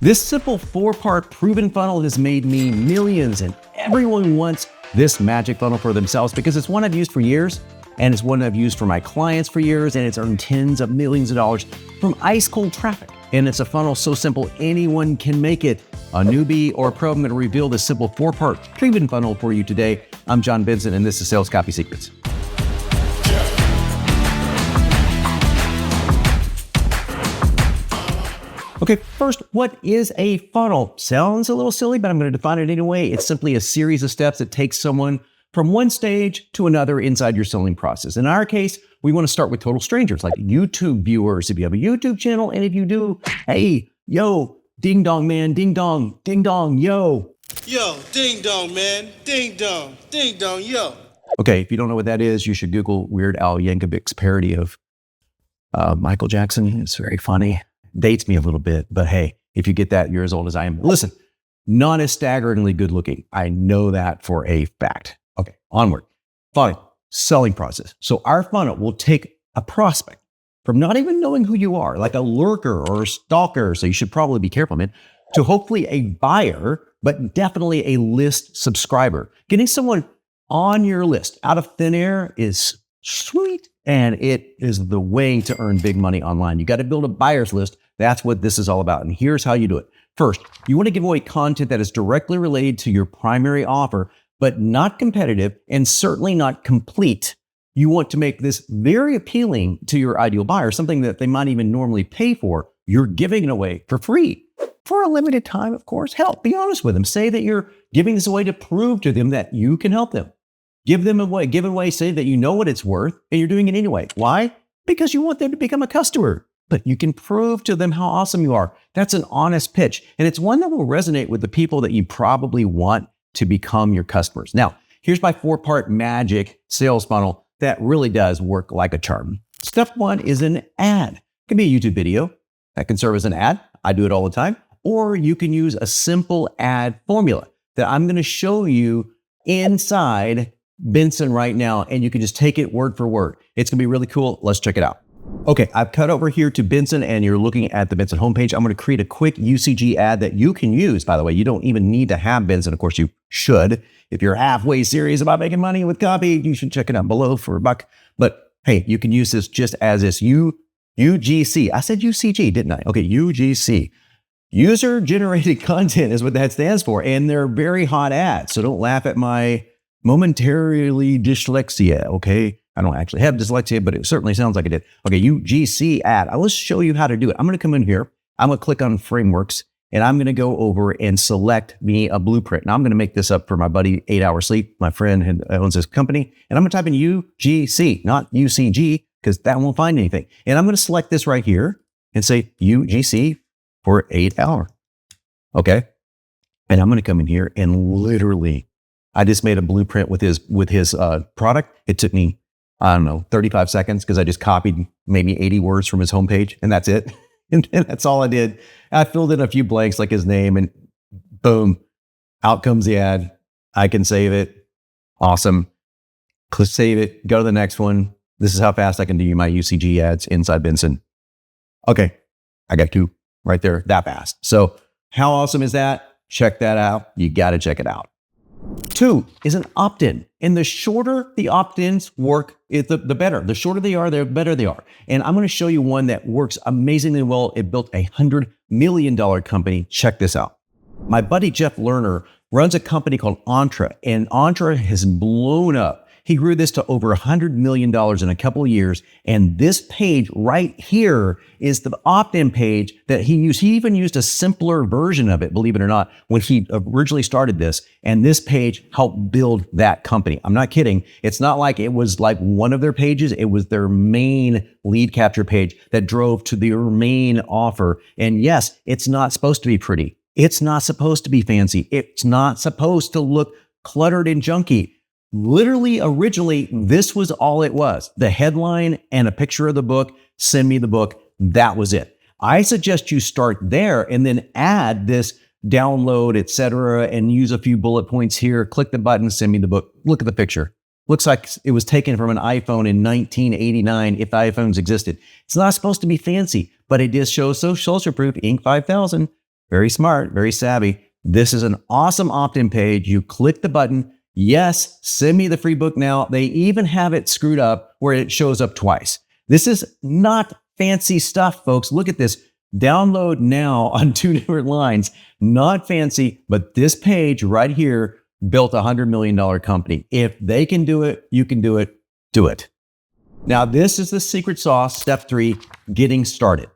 This simple 4-part proven funnel has made me millions, and everyone wants this magic funnel for themselves because it's one I've used for years, and it's one I've used for my clients for years, and it's earned tens of millions of dollars from ice cold traffic. And it's a funnel so simple anyone can make it. A newbie or a pro, I'm going to reveal this simple 4-part proven funnel for you today. I'm John Benson, and this is Sales Copy Secrets. Okay, first, what is a funnel? Sounds a little silly, but I'm going to define it anyway. It's simply a series of steps that takes someone from one stage to another inside your selling process. In our case, we want to start with total strangers, like YouTube viewers, if you have a YouTube channel, and if you do, hey, yo, ding dong, man, ding dong, yo. Yo, ding dong, man, ding dong, yo. Okay, if you don't know what that is, you should Google Weird Al Yankovic's parody of Michael Jackson. It's very funny. Dates me a little bit, but hey, if you get that, you're as old as I am. Listen, not as staggeringly good looking. I know that for a fact. Okay, onward. Funnel, selling process. So our funnel will take a prospect from not even knowing who you are, like a lurker or a stalker, so you should probably be careful, man, to hopefully a buyer, but definitely a list subscriber. Getting someone on your list out of thin air is sweet, and it is the way to earn big money online. You got to build a buyer's list. That's what this is all about. And here's how you do it. First, you want to give away content that is directly related to your primary offer, but not competitive and certainly not complete. You want to make this very appealing to your ideal buyer, something that they might even normally pay for. You're giving it away for free for a limited time, of course. Hell, be honest with them. Say that you're giving this away to prove to them that you can help them. Give it away, say that you know what it's worth, and you're doing it anyway. Why? Because you want them to become a customer, but you can prove to them how awesome you are. That's an honest pitch, and it's one that will resonate with the people that you probably want to become your customers. Now, here's my 4-part magic sales funnel that really does work like a charm. Step 1 is an ad. It can be a YouTube video that can serve as an ad. I do it all the time. Or you can use a simple ad formula that I'm going to show you inside Benson right now, and you can just take it word for word. It's going to be really cool. Let's check it out. Okay, I've cut over here to Benson, and you're looking at the Benson homepage. I'm going to create a quick UCG ad that you can use. By the way, you don't even need to have Benson. Of course, you should. If you're halfway serious about making money with copy, you should check it out below for $1. But hey, you can use this just as this UGC. I said UCG, didn't I? Okay, UGC. User-generated content is what that stands for, and they're very hot ads. So don't laugh at my momentarily dyslexia, okay? I don't actually have dyslexia, but it certainly sounds like it did. Okay, UGC ad. I will show you how to do it. I'm going to come in here. I'm going to click on frameworks, and I'm going to go over and select me a blueprint. Now I'm going to make this up for my buddy 8 Hour Sleep, my friend who owns this company. And I'm going to type in UGC, not UCG, because that won't find anything. And I'm going to select this right here and say UGC for 8 Hour. Okay. And I'm going to come in here and literally, I just made a blueprint with his product. It took me, 35 seconds because I just copied maybe 80 words from his homepage, and that's it. And that's all I did. I filled in a few blanks like his name, and boom, out comes the ad. I can save it. Awesome. Click save it. Go to the next one. This is how fast I can do my UCG ads inside Benson. Okay, I got 2 right there, that fast. So how awesome is that? Check that out. You got to check it out. 2 is an opt-in. And the shorter the opt-ins work, the better. The shorter they are, the better they are. And I'm going to show you one that works amazingly well. It built a $100 million company. Check this out. My buddy Jeff Lerner runs a company called Entra, and Entra has blown up. He grew this to over $100 million in a couple of years. And this page right here is the opt-in page that he used. He even used a simpler version of it, believe it or not, when he originally started this. And this page helped build that company. I'm not kidding. It's not like it was like one of their pages. It was their main lead capture page that drove to their main offer. And yes, it's not supposed to be pretty. It's not supposed to be fancy. It's not supposed to look cluttered and junky. Literally, originally, this was all it was. The headline and a picture of the book, send me the book. That was it. I suggest you start there and then add this download, etc., and use a few bullet points here. Click the button, send me the book. Look at the picture. Looks like it was taken from an iPhone in 1989, if iPhones existed. It's not supposed to be fancy, but it does show social proof, Inc. 5000. very smart, very savvy. This is an awesome opt-in page. You click the button. Yes, send me the free book now. They even have it screwed up where it shows up twice. This is not fancy stuff, folks. Look at this. Download now on 2 different lines. Not fancy, but this page right here built a $100 million company. If they can do it, you can do it. Do it. Now, this is the secret sauce, step 3, getting started.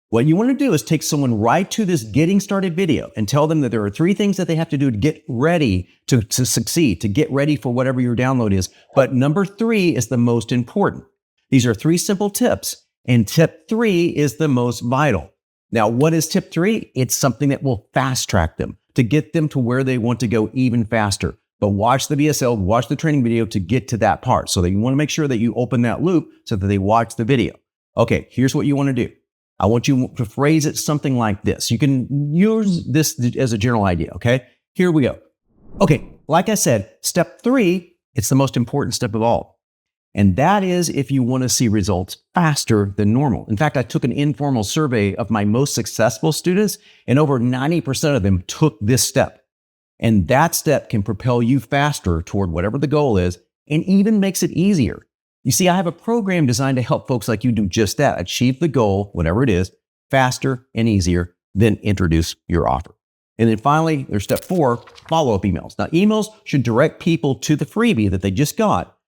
What you want to do is take someone right to this getting started video and tell them that there are 3 things that they have to do to get ready to succeed, to get ready for whatever your download is. But number 3 is the most important. These are 3 simple tips, and tip 3 is the most vital. Now, what is tip 3? It's something that will fast track them to get them to where they want to go even faster. But watch the VSL, watch the training video to get to that part. So that you want to make sure that you open that loop so that they watch the video. Okay, here's what you want to do. I want you to phrase it something like this. You can use this as a general idea, okay? Here we go. Okay, like I said, step 3, it's the most important step of all. And that is if you want to see results faster than normal. In fact, I took an informal survey of my most successful students, and over 90% of them took this step. And that step can propel you faster toward whatever the goal is, and even makes it easier. You see, I have a program designed to help folks like you do just that, achieve the goal, whatever it is, faster and easier, then introduce your offer. And then finally, there's step 4, follow-up emails. Now, emails should direct people to the freebie that they just got,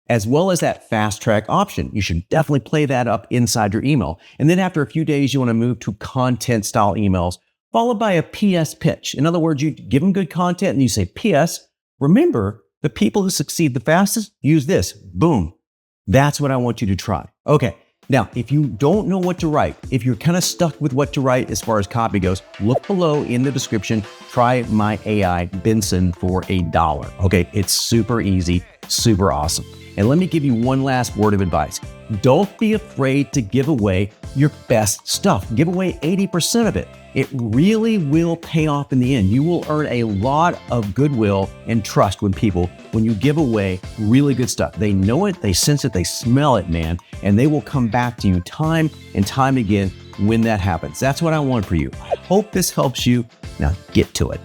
as well as that fast track option. You should definitely play that up inside your email. And then after a few days, you want to move to content style emails, followed by a PS pitch. In other words, you give them good content and you say, PS, remember, the people who succeed the fastest use this. Boom. That's what I want you to try. Okay. Now, if you don't know what to write, if you're kind of stuck with what to write as far as copy goes, look below in the description. Try my AI, Benson, for $1. Okay. It's super easy, super awesome. And let me give you one last word of advice. Don't be afraid to give away your best stuff. Give away 80% of it. It really will pay off in the end. You will earn a lot of goodwill and trust when you give away really good stuff. They know it, they sense it, they smell it, man, and they will come back to you time and time again when that happens. That's what I want for you. I hope this helps you. Now get to it.